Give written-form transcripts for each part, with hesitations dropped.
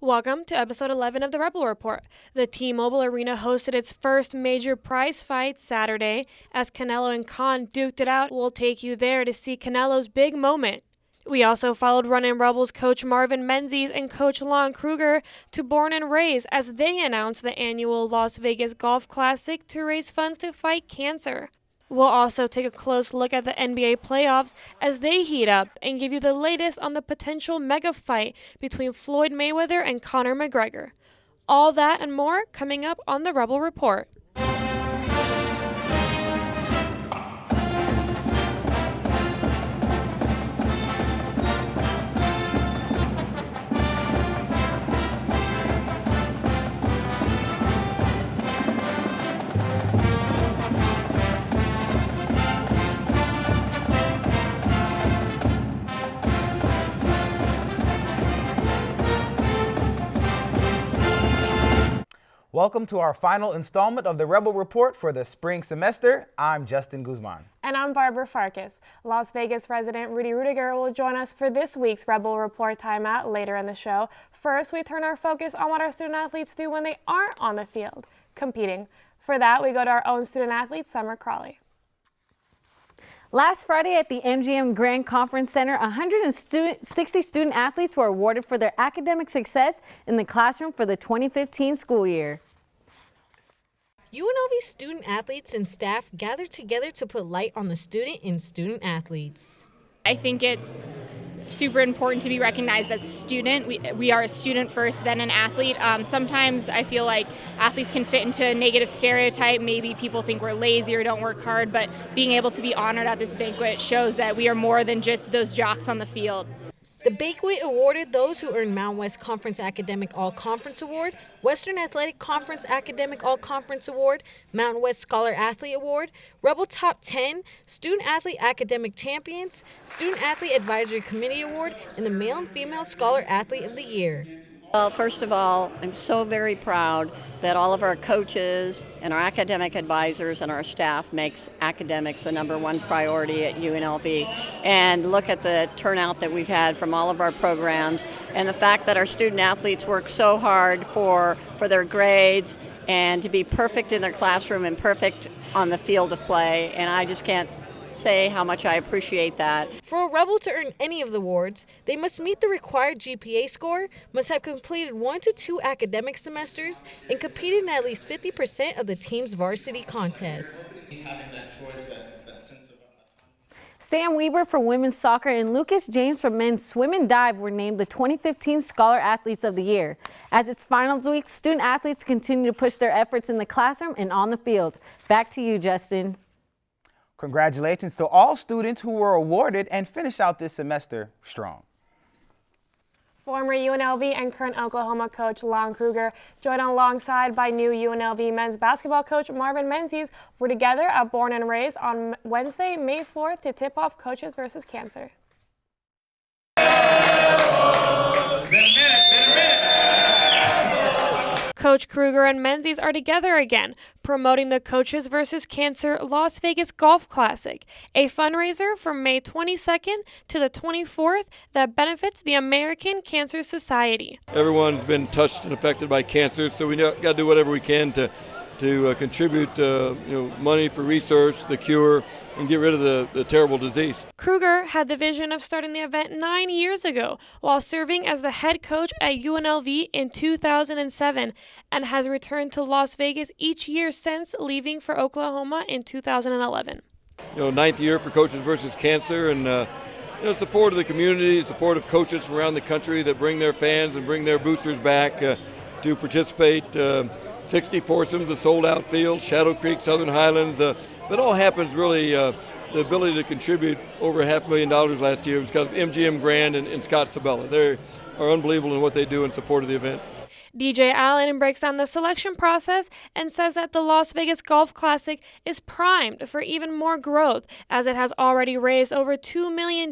Welcome to episode 11 of the Rebel Report. The T-Mobile Arena hosted its first major prize fight Saturday. As Canelo and Khan duked it out, we'll take you there to see Canelo's big moment. We also followed Runnin' Rebels coach Marvin Menzies and coach Lon Kruger to Born and Raised as they announced the annual Las Vegas Golf Classic to raise funds to fight cancer. We'll also take a close look at the NBA playoffs as they heat up and give you the latest on the potential mega fight between Floyd Mayweather and Conor McGregor. All that and more coming up on the Rebel Report. Welcome to our final installment of the Rebel Report for the spring semester. I'm Justin Guzman. And I'm Barbara Farkas. Las Vegas resident Rudy Ruettiger will join us for this week's Rebel Report Timeout later in the show. First, we turn our focus on what our student athletes do when they aren't on the field, competing. For that, we go to our own student athlete, Summer Crawley. Last Friday at the MGM Grand Conference Center, 160 student athletes were awarded for their academic success in the classroom for the 2015 school year. UNLV student athletes and staff gathered together to put light on the student and student athletes. I think it's super important to be recognized as a student. We are a student first, then an athlete. Sometimes I feel like athletes can fit into a negative stereotype. Maybe people think we're lazy or don't work hard, but being able to be honored at this banquet shows that we are more than just those jocks on the field. The banquet awarded those who earned Mountain West Conference Academic All-Conference Award, Western Athletic Conference Academic All-Conference Award, Mountain West Scholar Athlete Award, Rebel Top 10, Student Athlete Academic Champions, Student Athlete Advisory Committee Award, and the Male and Female Scholar Athlete of the Year. Well, first of all, I'm so very proud that all of our coaches and our academic advisors and our staff makes academics the number one priority at UNLV. And look at the turnout that we've had from all of our programs and the fact that our student athletes work so hard for their grades and to be perfect in their classroom and perfect on the field of play. And I just can't say how much I appreciate that. For a Rebel to earn any of the awards, they must meet the required GPA score, must have completed 1 to 2 academic semesters, and competed in at least 50% of the team's varsity contests. Sam Weber for women's soccer and Lucas James for men's swim and dive were named the 2015 Scholar Athletes of the Year. As it's finals week, student athletes continue to push their efforts in the classroom and on the field. Back to you, Justin. Congratulations to all students who were awarded and finish out this semester strong. Former UNLV and current Oklahoma coach Lon Kruger, joined alongside by new UNLV men's basketball coach Marvin Menzies, were together at Born and Raised on Wednesday, May 4th to tip off Coaches versus Cancer. Coach Kruger and Menzies are together again, promoting the Coaches vs. Cancer Las Vegas Golf Classic, a fundraiser from May 22nd to the 24th that benefits the American Cancer Society. Everyone's been touched and affected by cancer, so we got to do whatever we can to contribute money for research, the cure, and get rid of the terrible disease. Kruger had the vision of starting the event 9 years ago while serving as the head coach at UNLV in 2007 and has returned to Las Vegas each year since leaving for Oklahoma in 2011. 9th year for Coaches versus Cancer, and support of the community, support of coaches from around the country that bring their fans and bring their boosters back to participate. 60 foursomes, a sold-out field, Shadow Creek, Southern Highlands. That all happens really, the ability to contribute over $500,000 last year was because of MGM Grand and Scott Sabella. They are unbelievable in what they do in support of the event. DJ Allen breaks down the selection process and says that the Las Vegas Golf Classic is primed for even more growth, as it has already raised over $2 million,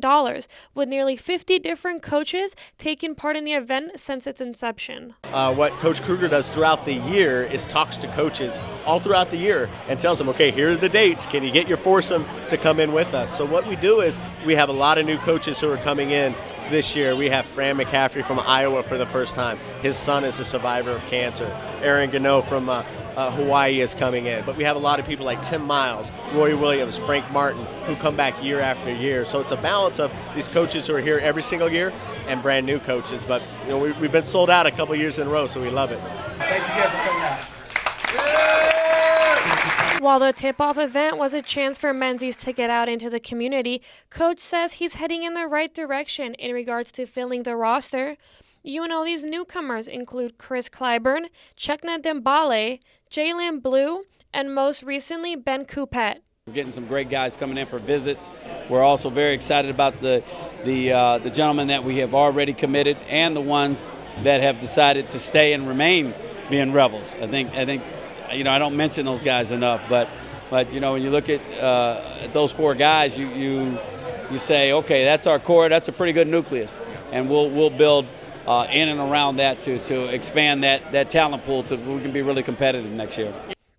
with nearly 50 different coaches taking part in the event since its inception. What Coach Kruger does throughout the year is talks to coaches all throughout the year and tells them, okay, here are the dates. Can you get your foursome to come in with us? So what we do is we have a lot of new coaches who are coming in this year. We have Fran McCaffrey from Iowa for the first time. His son is a survivor of cancer. Aaron Gano from Hawaii is coming in. But we have a lot of people like Tim Miles, Roy Williams, Frank Martin, who come back year after year. So it's a balance of these coaches who are here every single year and brand new coaches. But you know, we've been sold out a couple years in a row, so we love it. Thanks again for coming out. While the tip-off event was a chance for Menzies to get out into the community, Coach says he's heading in the right direction in regards to filling the roster. UNLV's newcomers include Chris Clyburn, Chekna Dembale, Jalen Blue, and most recently Ben Coupet. We're getting some great guys coming in for visits. We're also very excited about the gentlemen that we have already committed and the ones that have decided to stay and remain being Rebels. I think you know, I don't mention those guys enough, but you know, when you look at those four guys, you say, okay, that's our core. That's a pretty good nucleus, and we'll build in and around that to expand that talent pool so we can be really competitive next year.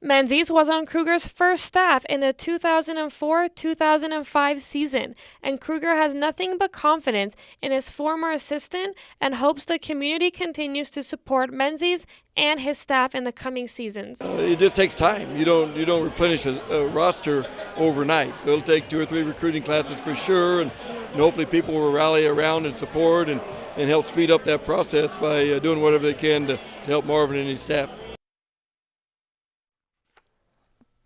Menzies was on Kruger's first staff in the 2004-2005 season, and Kruger has nothing but confidence in his former assistant and hopes the community continues to support Menzies and his staff in the coming seasons. It just takes time. You don't replenish a roster overnight. So it'll take 2 or 3 recruiting classes for sure, and hopefully people will rally around and support and help speed up that process by doing whatever they can to help Marvin and his staff.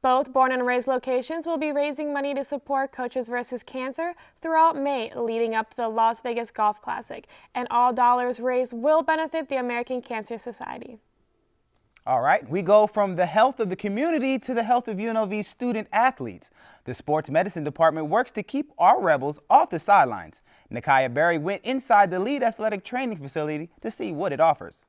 Both born and raised locations will be raising money to support Coaches vs. Cancer throughout May leading up to the Las Vegas Golf Classic, and all dollars raised will benefit the American Cancer Society. All right, we go from the health of the community to the health of UNLV student athletes. The sports medicine department works to keep our Rebels off the sidelines. Nakia Berry went inside the lead athletic training facility to see what it offers.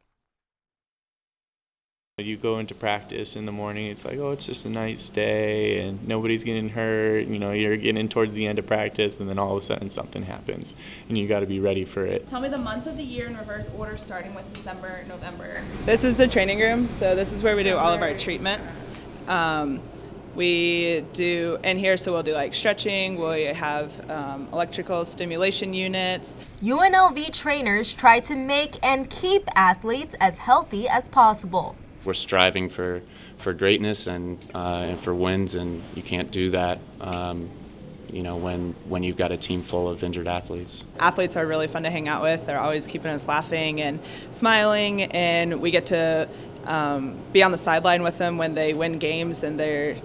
You go into practice in the morning, it's like, oh, it's just a nice day and nobody's getting hurt. You know, you're getting towards the end of practice and then all of a sudden something happens and you got to be ready for it. Tell me the months of the year in reverse order, starting with December, November. This is the training room, so this is where we do all of our treatments. We do in here, so we'll do like stretching, we have electrical stimulation units. UNLV trainers try to make and keep athletes as healthy as possible. We're striving for greatness and for wins, and you can't do that you know, when you've got a team full of injured athletes. Athletes are really fun to hang out with. They're always keeping us laughing and smiling, and we get to be on the sideline with them when they win games, and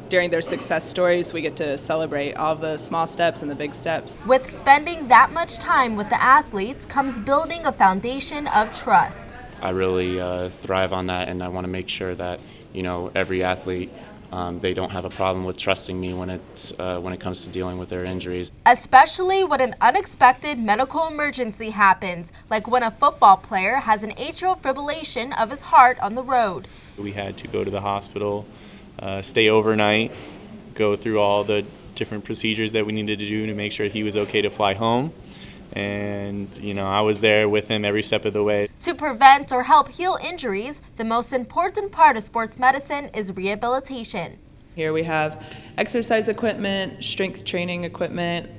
during their success stories we get to celebrate all of the small steps and the big steps. With spending that much time with the athletes comes building a foundation of trust. I really thrive on that, and I want to make sure that, you know, every athlete, they don't have a problem with trusting me when it comes to dealing with their injuries. Especially when an unexpected medical emergency happens, like when a football player has an atrial fibrillation of his heart on the road. We had to go to the hospital, stay overnight, go through all the different procedures that we needed to do to make sure he was okay to fly home. And, you know, I was there with him every step of the way. To prevent or help heal injuries, the most important part of sports medicine is rehabilitation. Here we have exercise equipment, strength training equipment,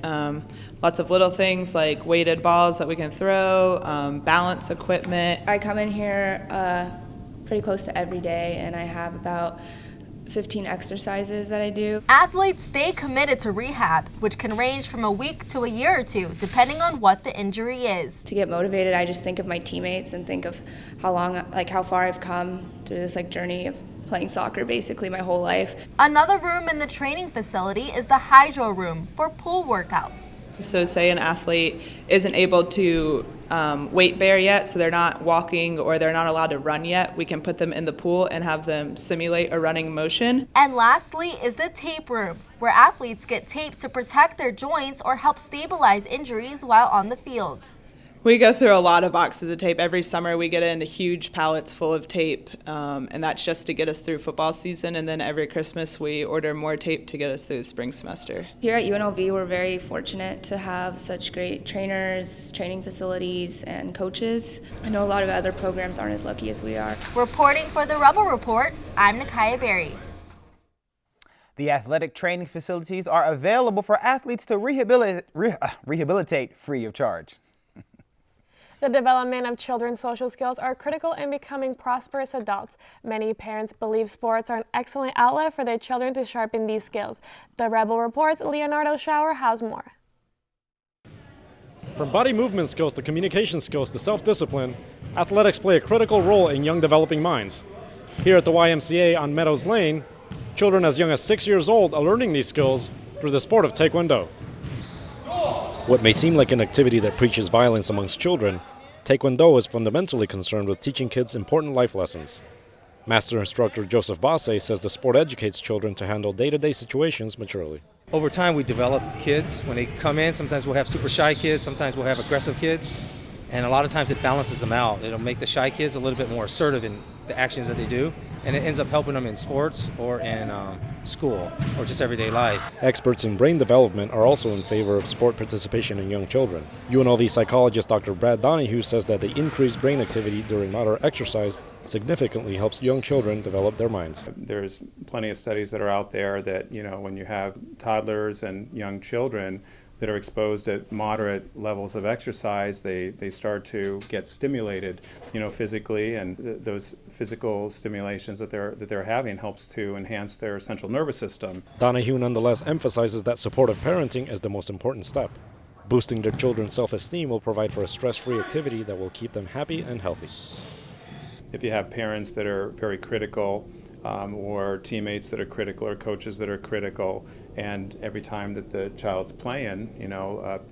lots of little things like weighted balls that we can throw, balance equipment. I come in here pretty close to every day, and I have about 15 exercises that I do. Athletes stay committed to rehab, which can range from a week to a year or two, depending on what the injury is. To get motivated, I just think of my teammates and think of how far I've come through this journey of playing soccer basically my whole life. Another room in the training facility is the hydro room for pool workouts. So say an athlete isn't able to weight bear yet, so they're not walking or they're not allowed to run yet, we can put them in the pool and have them simulate a running motion. And lastly is the tape room, where athletes get taped to protect their joints or help stabilize injuries while on the field. We go through a lot of boxes of tape. Every summer we get in huge pallets full of tape, and that's just to get us through football season. And then every Christmas we order more tape to get us through the spring semester. Here at UNLV, we're very fortunate to have such great trainers, training facilities, and coaches. I know a lot of other programs aren't as lucky as we are. Reporting for the Rebel Report, I'm Nakaya Berry. The athletic training facilities are available for athletes to rehabilitate free of charge. The development of children's social skills are critical in becoming prosperous adults. Many parents believe sports are an excellent outlet for their children to sharpen these skills. The Rebel Report's Leonardo Schauer has more. From body movement skills to communication skills to self-discipline, athletics play a critical role in young developing minds. Here at the YMCA on Meadows Lane, children as young as 6 years old are learning these skills through the sport of Taekwondo. What may seem like an activity that preaches violence amongst children, Taekwondo is fundamentally concerned with teaching kids important life lessons. Master instructor Joseph Basse says the sport educates children to handle day-to-day situations maturely. Over time we develop kids. When they come in, sometimes we'll have super shy kids, sometimes we'll have aggressive kids, and a lot of times it balances them out. It'll make the shy kids a little bit more assertive in the actions that they do, and it ends up helping them in sports or in school or just everyday life. Experts in brain development are also in favor of sport participation in young children. UNLV psychologist Dr. Brad Donahue says that the increased brain activity during moderate exercise significantly helps young children develop their minds. There's plenty of studies that are out there that, when you have toddlers and young children that are exposed at moderate levels of exercise, they start to get stimulated, physically, and those physical stimulations that they're having helps to enhance their central nervous system. Donahue nonetheless emphasizes that supportive parenting is the most important step. Boosting their children's self-esteem will provide for a stress-free activity that will keep them happy and healthy. If you have parents that are very critical, or teammates that are critical, or coaches that are critical, and every time that the child's playing,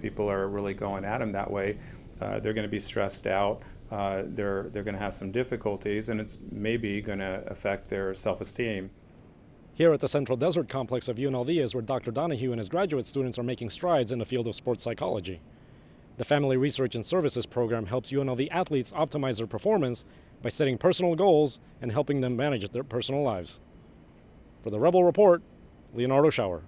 people are really going at them that way, they're going to be stressed out, they're going to have some difficulties, and it's maybe going to affect their self-esteem. Here at the Central Desert Complex of UNLV is where Dr. Donahue and his graduate students are making strides in the field of sports psychology. The Family Research and Services program helps UNLV athletes optimize their performance by setting personal goals and helping them manage their personal lives. For the Rebel Report, Leonardo Schauer.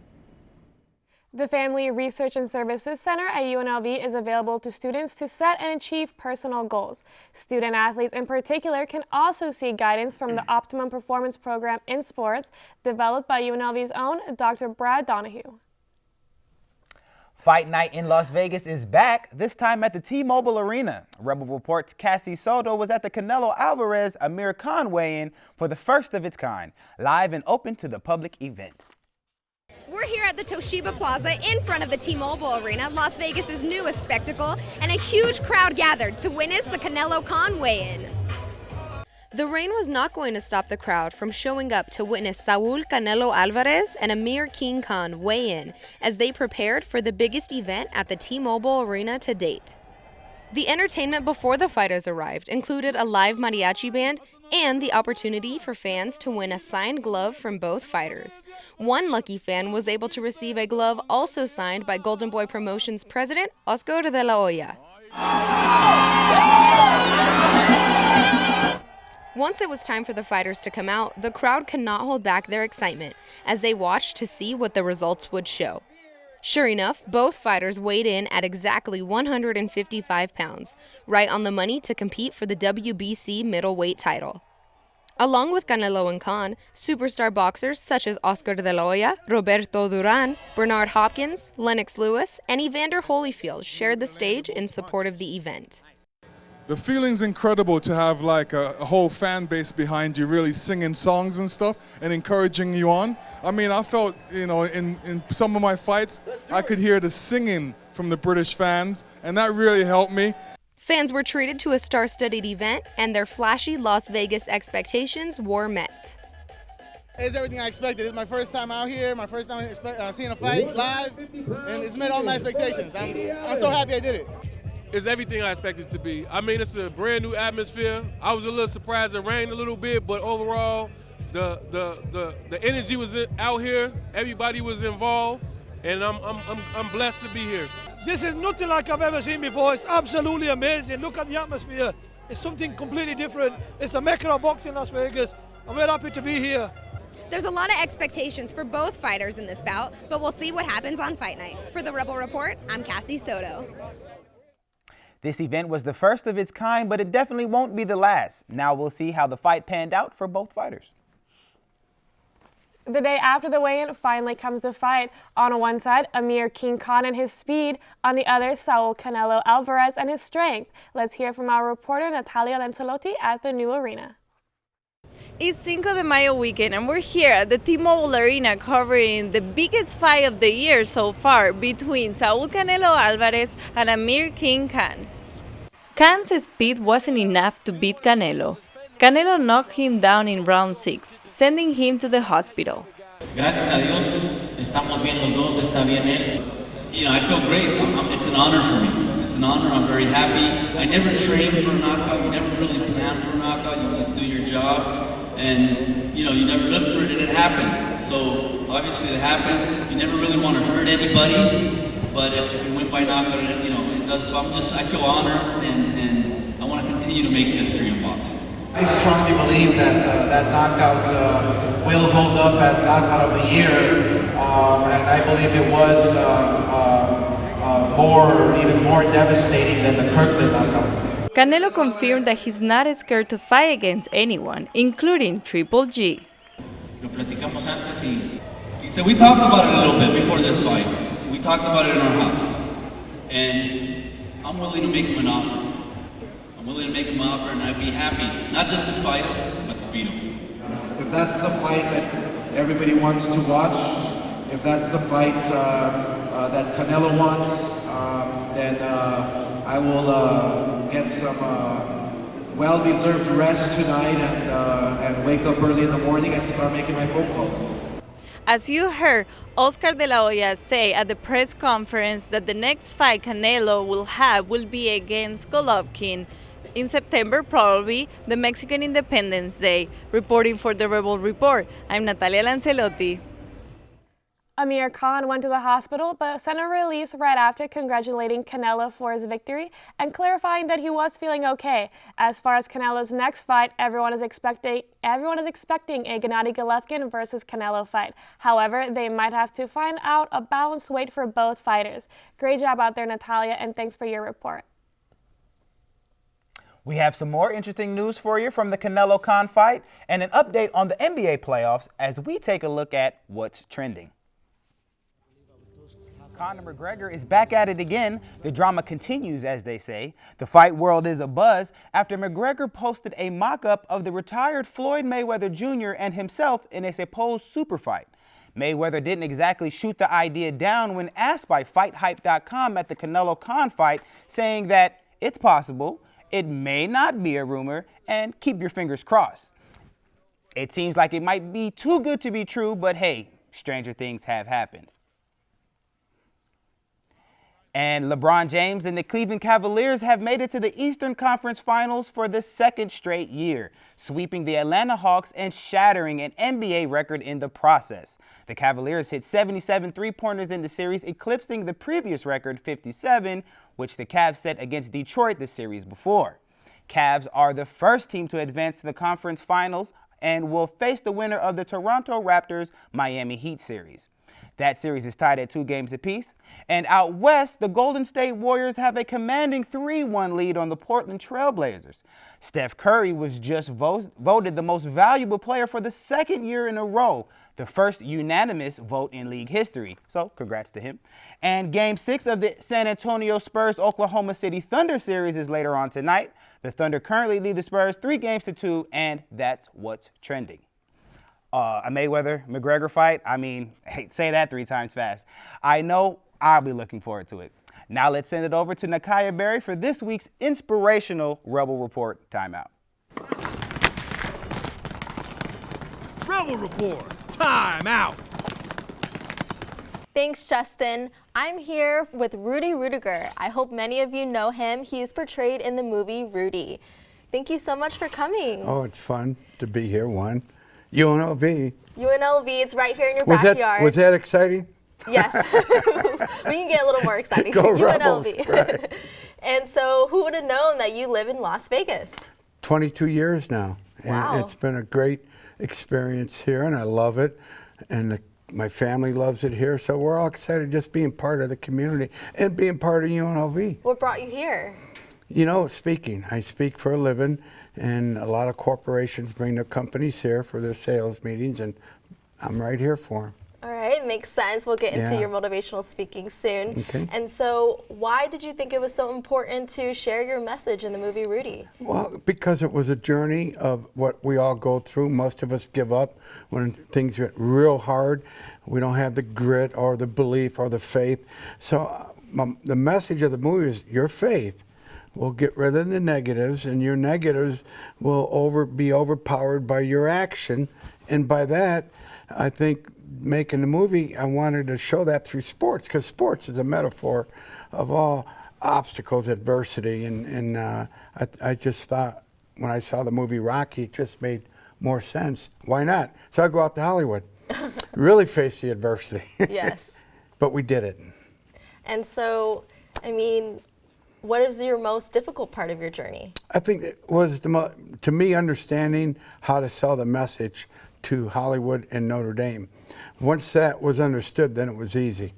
The Family Research and Services Center at UNLV is available to students to set and achieve personal goals. Student athletes in particular can also seek guidance from the Optimum Performance Program in Sports, developed by UNLV's own Dr. Brad Donahue. Fight night in Las Vegas is back, this time at the T-Mobile Arena. Rebel Report's Cassie Soto was at the Canelo Alvarez Amir Khan weigh-in for the first of its kind, live and open to the public event. We're here at the Toshiba Plaza in front of the T-Mobile Arena, Las Vegas's newest spectacle, and a huge crowd gathered to witness the Canelo Khan weigh-in. The rain was not going to stop the crowd from showing up to witness Saul Canelo Alvarez and Amir King Khan weigh in as they prepared for the biggest event at the T-Mobile Arena to date. The entertainment before the fighters arrived included a live mariachi band and the opportunity for fans to win a signed glove from both fighters. One lucky fan was able to receive a glove also signed by Golden Boy Promotions president Oscar de la Hoya. Once it was time for the fighters to come out, the crowd could not hold back their excitement as they watched to see what the results would show. Sure enough, both fighters weighed in at exactly 155 pounds, right on the money to compete for the WBC middleweight title. Along with Canelo and Khan, superstar boxers such as Oscar de la Hoya, Roberto Duran, Bernard Hopkins, Lennox Lewis, and Evander Holyfield shared the stage in support of the event. The feeling's incredible to have like a whole fan base behind you really singing songs and stuff and encouraging you on. I mean, I felt, in some of my fights, I could hear the singing from the British fans, and that really helped me. Fans were treated to a star-studded event, and their flashy Las Vegas expectations were met. It's everything I expected. It's my first time out here, my first time seeing a fight live, and it's met all my expectations. I'm so happy I did it. It's everything I expected it to be. I mean, it's a brand new atmosphere. I was a little surprised it rained a little bit, but overall, the energy was out here. Everybody was involved, and I'm blessed to be here. This is nothing like I've ever seen before. It's absolutely amazing. Look at the atmosphere. It's something completely different. It's a mecca of boxing in Las Vegas. I'm very happy to be here. There's a lot of expectations for both fighters in this bout, but we'll see what happens on fight night. For the Rebel Report, I'm Cassie Soto. This event was the first of its kind, but it definitely won't be the last. Now we'll see how the fight panned out for both fighters. The day after the weigh-in, finally comes the fight. On one side, Amir King Khan and his speed. On the other, Saul Canelo Alvarez and his strength. Let's hear from our reporter Natalia Lancelotti at the new arena. It's Cinco de Mayo weekend and we're here at the T-Mobile Arena covering the biggest fight of the year so far between Saul Canelo Alvarez and Amir King Khan. Khan's speed wasn't enough to beat Canelo. Canelo knocked him down in round 6, sending him to the hospital. Gracias a Dios, estamos bien los dos, está bien él. You know, I feel great. It's an honor for me. It's an honor. I'm very happy. I never trained for a knockout. You never really plan for a knockout. You just do your job. And, you know, you never look for it and it happened. So, obviously it happened. You never really want to hurt anybody. But if you can win by knockout, you know, it does. So I feel honored and I want to continue to make history in boxing. I strongly believe that that knockout will hold up as knockout of the year, and I believe it was even more devastating than the Kirkland knockout. Canelo confirmed that he's not scared to fight against anyone, including Triple G. So we talked about it a little bit before this fight. We talked about it in our house, and I'm willing to make him an offer. I'm willing to make him an offer, and I'd be happy, not just to fight him, but to beat him. If that's the fight that everybody wants to watch, if that's the fight that Canelo wants, then I will get some well-deserved rest tonight and wake up early in the morning and start making my phone calls. As you heard Oscar de la Hoya say at the press conference that the next fight Canelo will have will be against Golovkin in September, probably the Mexican Independence Day. Reporting for the Rebel Report, I'm Natalia Lancelotti. Amir Khan went to the hospital but sent a release right after congratulating Canelo for his victory and clarifying that he was feeling okay. As far as Canelo's next fight, everyone is expecting a Gennady Golovkin versus Canelo fight. However, they might have to find out a balanced weight for both fighters. Great job out there, Natalia, and thanks for your report. We have some more interesting news for you from the Canelo Khan fight and an update on the NBA playoffs as we take a look at what's trending. Conor McGregor is back at it again. The drama continues, as they say. The fight world is abuzz after McGregor posted a mock-up of the retired Floyd Mayweather Jr. and himself in a supposed super fight. Mayweather didn't exactly shoot the idea down when asked by FightHype.com at the Canelo Khan fight, saying that it's possible, it may not be a rumor, and keep your fingers crossed. It seems like it might be too good to be true, but hey, stranger things have happened. And LeBron James and the Cleveland Cavaliers have made it to the Eastern Conference Finals for the second straight year, sweeping the Atlanta Hawks and shattering an NBA record in the process. The Cavaliers hit 77 three-pointers in the series, eclipsing the previous record, 57, which the Cavs set against Detroit the series before. Cavs are the first team to advance to the conference finals and will face the winner of the Toronto Raptors Miami Heat series. That series is tied at 2 games apiece. And out west, the Golden State Warriors have a commanding 3-1 lead on the Portland Trail Blazers. Steph Curry was just voted the most valuable player for the second year in a row, the first unanimous vote in league history. So congrats to him. And Game 6 of the San Antonio Spurs-Oklahoma City Thunder series is later on tonight. The Thunder currently lead the Spurs 3-2, and that's what's trending. A Mayweather-McGregor fight, I mean, hey, say that 3 times fast. I know I'll be looking forward to it. Now let's send it over to Nakaya Berry for this week's Inspirational Rebel Report Timeout. Rebel Report Timeout. Thanks, Justin. I'm here with Rudy Ruettiger. I hope many of you know him. He is portrayed in the movie Rudy. Thank you so much for coming. Oh, it's fun to be here, UNLV. UNLV, it's right here in your backyard. Was that exciting? Yes. We can get a little more exciting. Go Rebels. UNLV. Right. And so who would have known that you live in Las Vegas? 22 years now. Wow. And it's been a great experience here, and I love it. And my family loves it here, so we're all excited just being part of the community and being part of UNLV. What brought you here? You know, speaking. I speak for a living, and a lot of corporations bring their companies here for their sales meetings, and I'm right here for them. All right, makes sense. We'll get into Yeah. your motivational speaking soon. Okay. And so why did you think it was so important to share your message in the movie Rudy? Well, because it was a journey of what we all go through. Most of us give up when things get real hard. We don't have the grit or the belief or the faith. So the message of the movie is your faith will get rid of the negatives, and your negatives will be overpowered by your action. And by that, I think making the movie, I wanted to show that through sports, because sports is a metaphor of all obstacles, adversity, and I just thought when I saw the movie Rocky, it just made more sense. Why not? So I go out to Hollywood, really face the adversity. Yes. But we did it. And so, I mean, what is your most difficult part of your journey? I think it was, to me, understanding how to sell the message to Hollywood and Notre Dame. Once that was understood, then it was easy.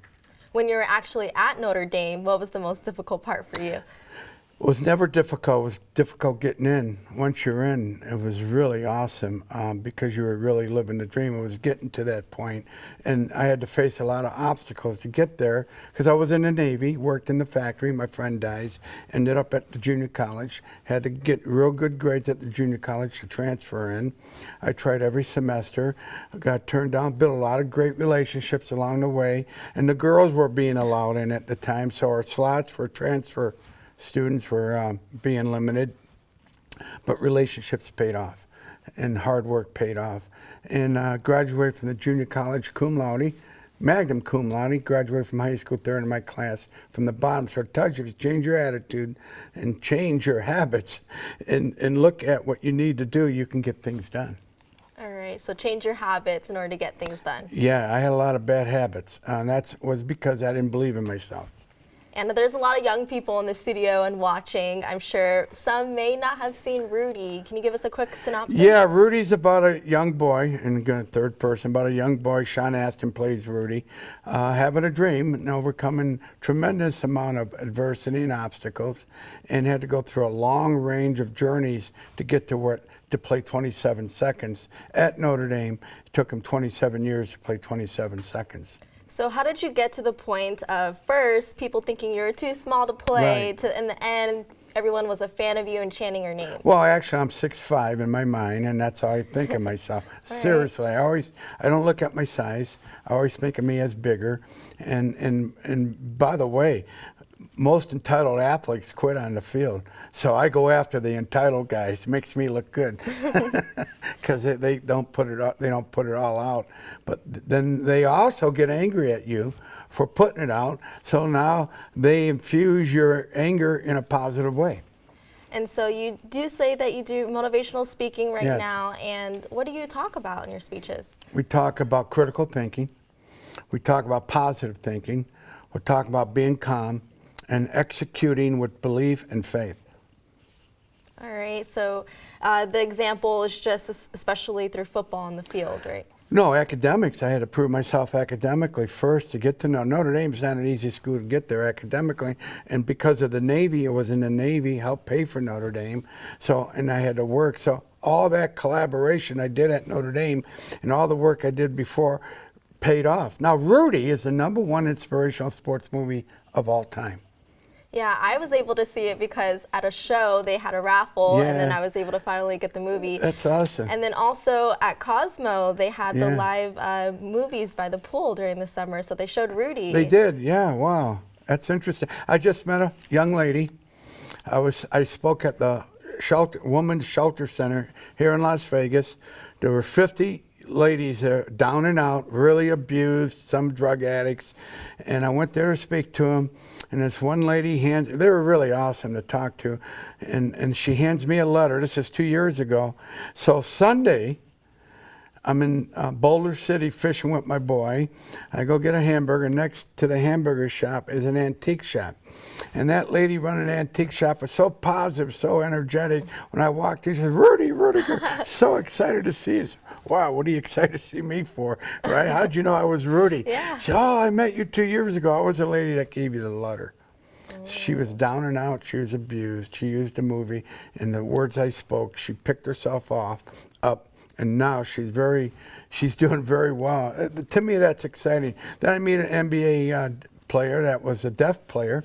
When you were actually at Notre Dame, what was the most difficult part for you? It was never difficult. It was difficult getting in. Once you're in, it was really awesome because you were really living the dream. It was getting to that point. And I had to face a lot of obstacles to get there because I was in the Navy, worked in the factory. My friend dies, ended up at the junior college, had to get real good grades at the junior college to transfer in. I tried every semester, got turned down, built a lot of great relationships along the way. And the girls were being allowed in at the time, so our slots for transfer students were being limited, but relationships paid off and hard work paid off. And graduated from the junior college cum laude, magna cum laude, graduated from high school, third in my class from the bottom. So it tells you if you change your attitude and change your habits and look at what you need to do, you can get things done. All right, so change your habits in order to get things done. Yeah, I had a lot of bad habits, and that was because I didn't believe in myself. And there's a lot of young people in the studio and watching. I'm sure some may not have seen Rudy. Can you give us a quick synopsis? Yeah, Rudy's about a young boy, and again, third person, about a young boy. Sean Astin plays Rudy, having a dream and overcoming tremendous amount of adversity and obstacles, and had to go through a long range of journeys to get to play 27 seconds at Notre Dame. It took him 27 years to play 27 seconds. So how did you get to the point of first people thinking you were too small to play, Right. to in the end everyone was a fan of you and chanting your name? Well, actually, I'm 6'5" in my mind, and that's how I think of myself. Seriously, I don't look at my size. I always think of me as bigger. And by the way, most entitled athletes quit on the field. So I go after the entitled guys. It makes me look good because they don't put it all out. But then they also get angry at you for putting it out. So now they infuse your anger in a positive way. And so you do say that you do motivational speaking right Yes. now. And what do you talk about in your speeches? We talk about critical thinking. We talk about positive thinking. We talk about being calm and executing with belief and faith. All right, so the example is just especially through football on the field, right? No, academics, I had to prove myself academically first to get to know. Notre Dame's not an easy school to get there academically, and because of the Navy, I was in the Navy, helped pay for Notre Dame, and I had to work. So all that collaboration I did at Notre Dame and all the work I did before paid off. Now, Rudy is the #1 inspirational sports movie of all time. Yeah, I was able to see it because at a show they had a raffle, and then Yeah. I was able to finally get the movie. That's awesome. And then also at Cosmo, they had the Yeah. live movies by the pool during the summer, so they showed Rudy. They did, yeah, wow. That's interesting. I just met a young lady. I spoke at the Women's Shelter Center here in Las Vegas. There were 50 ladies there, down and out, really abused, some drug addicts. And I went there to speak to them. And this one lady, they were really awesome to talk to. And she hands me a letter. This is 2 years ago. So Sunday, I'm in Boulder City fishing with my boy. I go get a hamburger. Next to the hamburger shop is an antique shop. And that lady running the antique shop was so positive, so energetic. When I walked, she said, Rudy Ruettiger, so excited to see you. Wow, what are you excited to see me for, right? How'd you know I was Rudy? Yeah. She said, oh, I met you 2 years ago. I was the lady that gave you the letter. She was down and out. She was abused. She used the movie. And the words I spoke, she picked herself up. And now she's doing very well. To me, that's exciting. Then I meet an NBA player that was a deaf player,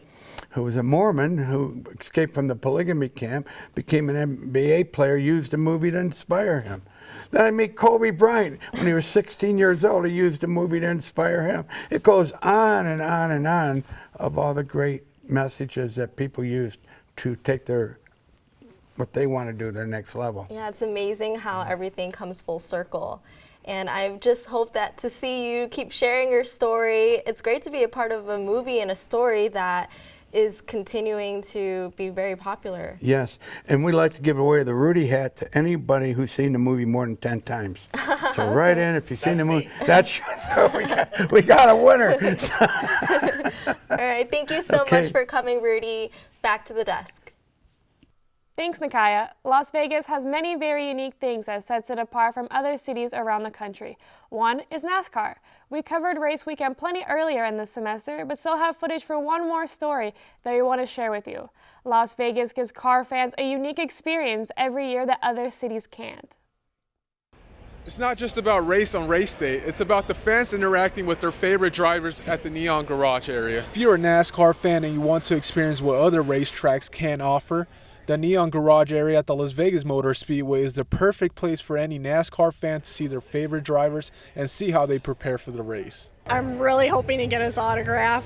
who was a Mormon, who escaped from the polygamy camp, became an NBA player, used the movie to inspire him. Then I meet Kobe Bryant. When he was 16 years old, he used the movie to inspire him. It goes on and on and on of all the great messages that people use to take what they want to do to the next level. Yeah, it's amazing how everything comes full circle. And I just hope that to see you keep sharing your story. It's great to be a part of a movie and a story that is continuing to be very popular. Yes, and we like to give away the Rudy hat to anybody who's seen the movie more than 10 times. So right in, if you've seen the movie, so we got a winner. All right, thank you so much for coming, Rudy. Back to the desk. Thanks, Nakaya. Las Vegas has many very unique things that sets it apart from other cities around the country. One is NASCAR. We covered race weekend plenty earlier in the semester, but still have footage for one more story that we want to share with you. Las Vegas gives car fans a unique experience every year that other cities can't. It's not just about race on race day, it's about the fans interacting with their favorite drivers at the Neon Garage area. If you're a NASCAR fan and you want to experience what other racetracks can offer, the Neon Garage area at the Las Vegas Motor Speedway is the perfect place for any NASCAR fan to see their favorite drivers and see how they prepare for the race. I'm really hoping to get his autograph.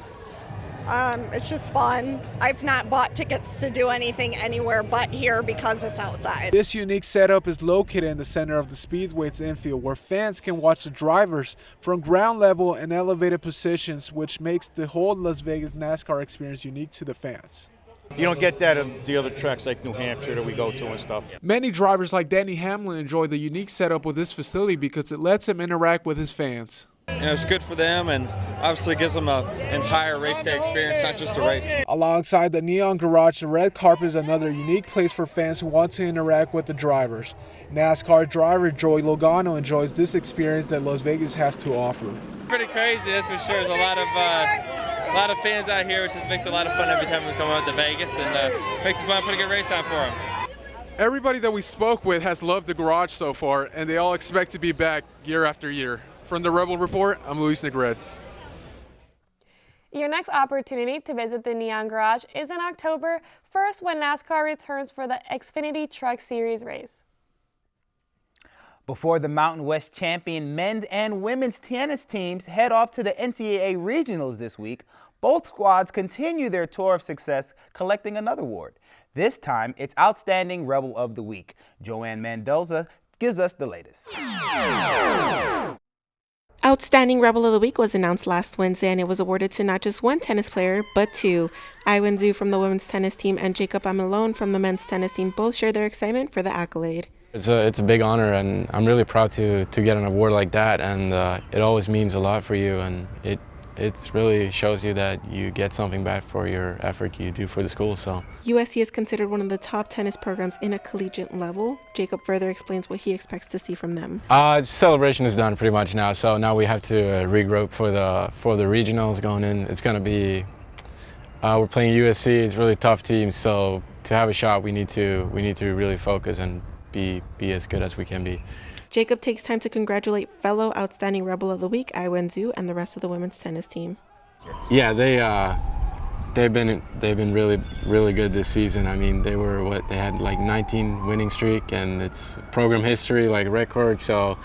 It's just fun. I've not bought tickets to do anything anywhere but here because it's outside. This unique setup is located in the center of the Speedway's infield, where fans can watch the drivers from ground level and elevated positions, which makes the whole Las Vegas NASCAR experience unique to the fans. You don't get that at the other tracks like New Hampshire that we go to and stuff. Many drivers like Danny Hamlin enjoy the unique setup with this facility because it lets him interact with his fans. It's good for them and obviously gives them an entire race day experience, not just a race. Alongside the Neon Garage, the red carpet is another unique place for fans who want to interact with the drivers. NASCAR driver Joey Logano enjoys this experience that Las Vegas has to offer. Pretty crazy, that's for sure. There's a lot of fans out here, which just makes it a lot of fun every time we come out to Vegas, and makes us want to put a good race on for them. Everybody that we spoke with has loved the garage so far, and they all expect to be back year after year. From the Rebel Report, I'm Luis Negred. Your next opportunity to visit the Neon Garage is in October 1st when NASCAR returns for the Xfinity Truck Series race. Before the Mountain West champion men's and women's tennis teams head off to the NCAA regionals this week, both squads continue their tour of success, collecting another award. This time, it's Outstanding Rebel of the Week. Joanne Mendoza gives us the latest. Outstanding Rebel of the Week was announced last Wednesday, and it was awarded to not just one tennis player, but two. Aiwen from the women's tennis team and Jakob Amilon from the men's tennis team both shared their excitement for the accolade. It's a big honor, and I'm really proud to get an award like that, and it always means a lot for you, and it really shows you that you get something back for your effort you do for the school. So USC is considered one of the top tennis programs in a collegiate level. Jakob further explains what he expects to see from them. Celebration is done pretty much now, so now we have to regroup for the regionals going in. It's going to be we're playing USC. It's a really tough team, so to have a shot, we need to really focus and be as good as we can be. Jakob takes time to congratulate fellow Outstanding Rebel of the Week, Aiwen and the rest of the women's tennis team. Yeah, they've been really good this season. I mean, they had like 19 winning streak, and it's program history, like record. So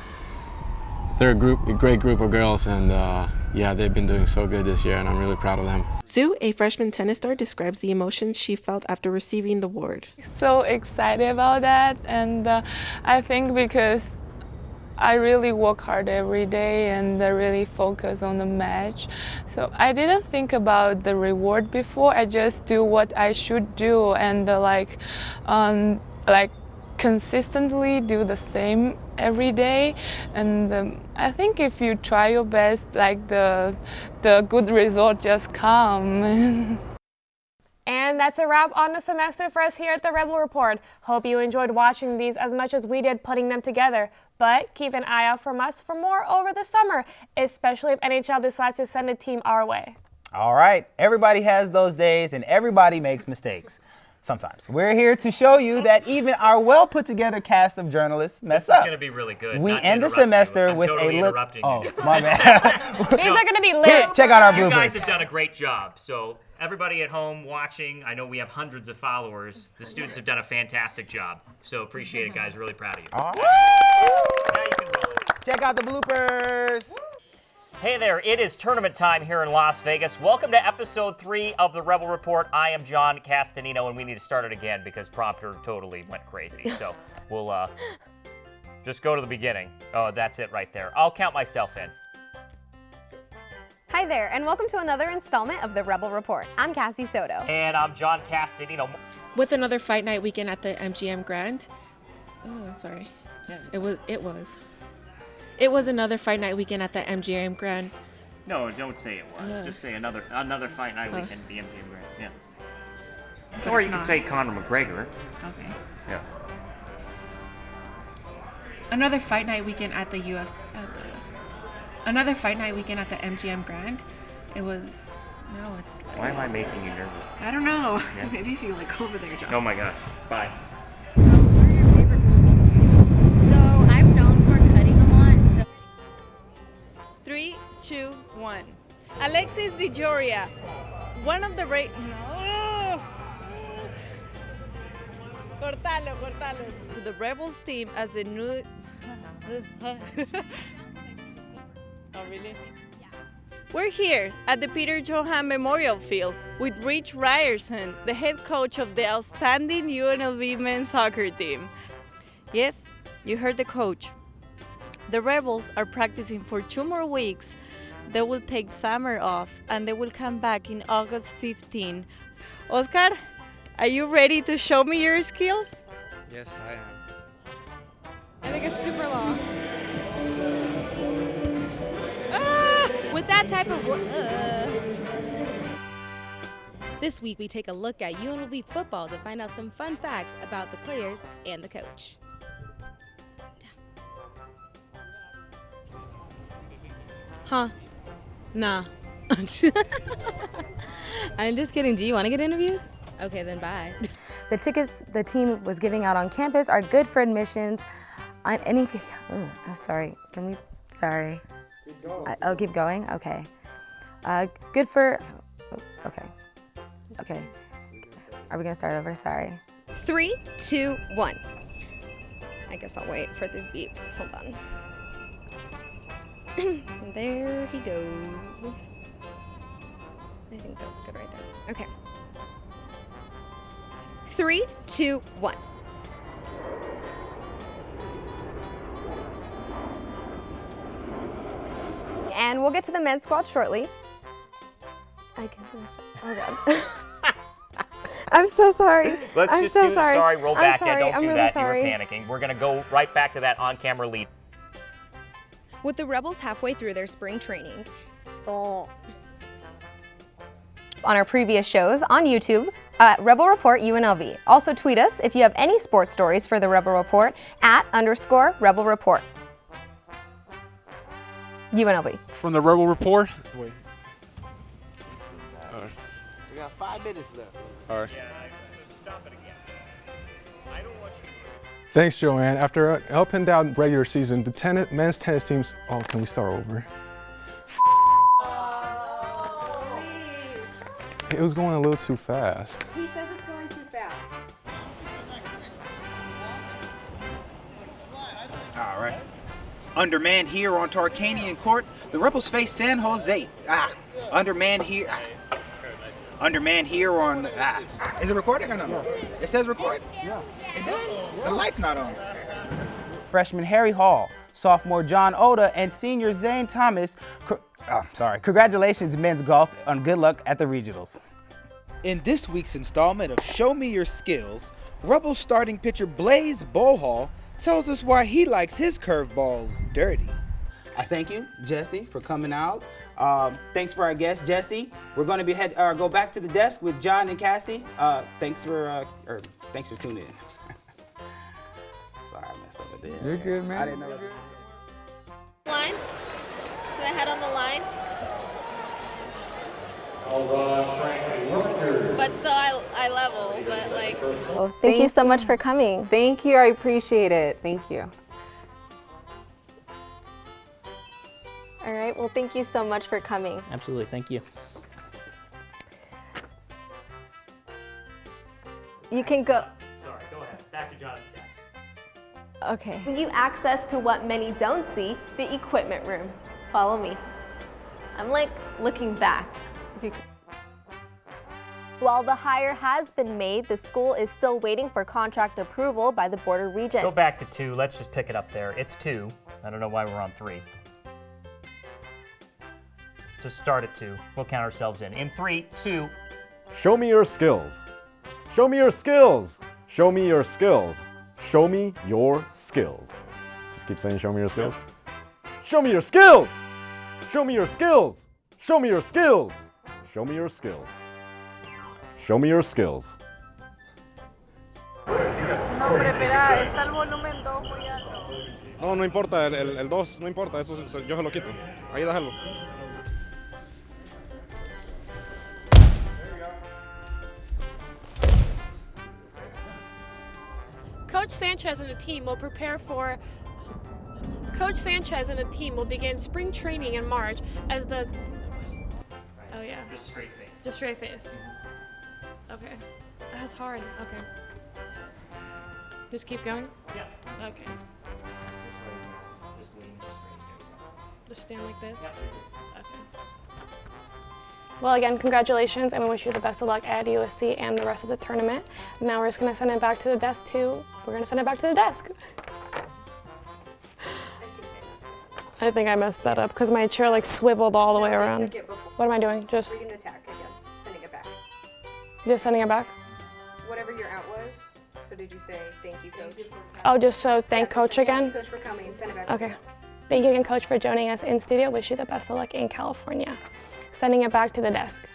they're a great group of girls, and yeah, they've been doing so good this year, and I'm really proud of them. Zhu, a freshman tennis star, describes the emotions she felt after receiving the award. So excited about that, and I think because I really work hard every day and I really focus on the match. So I didn't think about the reward before. I just do what I should do and consistently do the same every day, and I think if you try your best, like the good result just come. And that's a wrap on the semester for us here at the Rebel Report. Hope you enjoyed watching these as much as we did putting them together. But keep an eye out from us for more over the summer, especially if NHL decides to send a team our way. All right, everybody has those days and everybody makes mistakes. Sometimes. We're here to show you that even our well put together cast of journalists mess up. This is going to be really good. We end the semester with totally a look. Oh, my bad. These are going to be lit. Check out our bloopers. You guys have done a great job. So everybody at home watching, I know we have hundreds of followers. The students have done a fantastic job. So appreciate it, guys. Really proud of you. All right. Now you can roll it. Check out the bloopers. Hey there, it is tournament time here in Las Vegas. Welcome to episode 3 of the Rebel Report. I am John Castanino, and we need to start it again because prompter totally went crazy. So we'll just go to the beginning. Oh, that's it right there. I'll count myself in. Hi there, and welcome to another installment of the Rebel Report. I'm Cassie Soto. And I'm John Castanino. With another fight night weekend at the MGM Grand. Oh, sorry. It was another fight night weekend at the MGM Grand. No, don't say it was. Just say another fight night weekend at the MGM Grand. Yeah. But Or you it's could not. say Conor McGregor. Okay. Yeah. Another fight night weekend at the UFC. Another fight night weekend at the MGM Grand. It's. Why am I making you nervous? I don't know. Yeah. Maybe if you like over there, John. Oh my gosh. Bye. So I'm known for cutting a lot. 3, 2, 1. Alexis DeJoria, one of the No. Cortalo. To the Rebels team as a new. Oh, really? We're here at the Peter Johan Memorial Field with Rich Ryerson, the head coach of the outstanding UNLV men's soccer team. Yes, you heard the coach. The Rebels are practicing for 2 more weeks. They will take summer off and they will come back in August 15. Oscar, are you ready to show me your skills? Yes, I am. I think it's super long. With that type of This week we take a look at UNLV football to find out some fun facts about the players and the coach. Huh? Nah. I'm just kidding. Do you want to get interviewed? Okay, then bye. The tickets the team was giving out on campus are good for admissions on any. Sorry. Can we? Sorry. Keep going. I'll keep going. Okay. Good for. Okay. Okay. Are we gonna start over? Sorry. 3, 2, 1. I guess I'll wait for these beeps. Hold on. There he goes. I think that's good right there. Okay. 3, 2, 1. And we'll get to the men's squad shortly. I can do this. Oh God. I'm so sorry. Let's I'm just so do sorry. sorry, roll I'm back. sorry. Yeah, don't I'm do really that. sorry. You were panicking. We're going to go right back to that on-camera lead. With the Rebels halfway through their spring training. On our previous shows on YouTube, Rebel Report UNLV. Also tweet us if you have any sports stories for the Rebel Report @_Rebel Report. UNLV. From the Rebel Report. Wait. We got 5 minutes left. All right. Yeah, so stop it again. I don't want you. Thanks, Joanne. After an up and down regular season, the men's tennis teams. Oh, can we start over? It was going a little too fast. He says it's going too fast. All right. Undermanned here on Tarkanian Court, the Rebels face San Jose. Undermanned here. Undermanned here on. Is it recording or no? It says record. Yeah. It does. The light's not on. Freshman Harry Hall, sophomore John Oda, and senior Zane Thomas. Congratulations, men's golf, on good luck at the regionals. In this week's installment of Show Me Your Skills, Rebels starting pitcher Blaze Bohall tells us why he likes his curveballs dirty. I thank you, Jesse, for coming out. Thanks for our guest, Jesse. We're going to go back to the desk with John and Cassie. Thanks for tuning in. Sorry, I messed up with this. You're good, man. I didn't know. Line. So I head on the line. But still, I level. But like. Oh, Thank you so much for coming. Thank you. I appreciate it. Thank you. All right. Well, thank you so much for coming. Absolutely. Thank you. You can go. Sorry, go ahead. Back to John's desk. Okay. You access to what many don't see, the equipment room. Follow me. I'm like looking back. While the hire has been made, the school is still waiting for contract approval by the Board of Regents. Go back to 2. Let's just pick it up there. It's 2. I don't know why we're on 3. Just start at 2. We'll count ourselves in. In 3, 2. Show me your skills. Show me your skills. Show me your skills. Show me your skills. Just keep saying, show me your skills. Show me your skills. Show me your skills. Show me your skills. Show me your skills. Show me your skills. No, pero espera, está el volumen 2 muy alto. No, no importa, el 2, no importa, eso yo se lo quito. Ahí déjalo. Coach Sanchez and the team will begin spring training in March as the. Oh yeah. Just straight face. Just straight face. Okay. That's hard. Okay. Just keep going? Yeah. Okay. Just lean straight. Just stand like this? Yeah. Okay. Well, again, congratulations, and we wish you the best of luck at USC and the rest of the tournament. Now we're just going to send it back to the desk, too. We're going to send it back to the desk. I think I messed that up because my chair like swiveled all the way around. What am I doing? Just. We're gonna attack again. Sending it back. Just sending it back? Whatever your out was. So did you say thank you, coach? Oh, just so thank Coach again? Thank you, coach, for coming and send it back. Okay. Thank you again, Coach, for joining us in studio. Wish you the best of luck in California. Sending it back to the desk.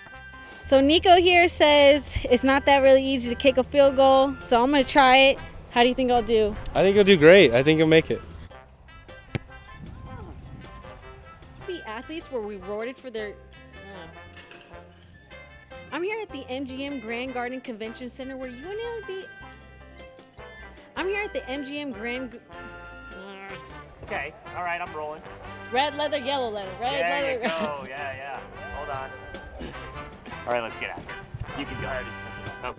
So Nico here says it's not that really easy to kick a field goal, so I'm gonna try it. How do you think I'll do? I think you'll do great. I think you'll make it. The athletes were rewarded for their. I'm here at the MGM Grand Garden Convention Center where UNLV. I'm here at the MGM Grand. Okay, all right, I'm rolling. Red leather, yellow leather, red leather. There you go, yeah. Hold on. All right, let's get out. You can go ahead. Oh.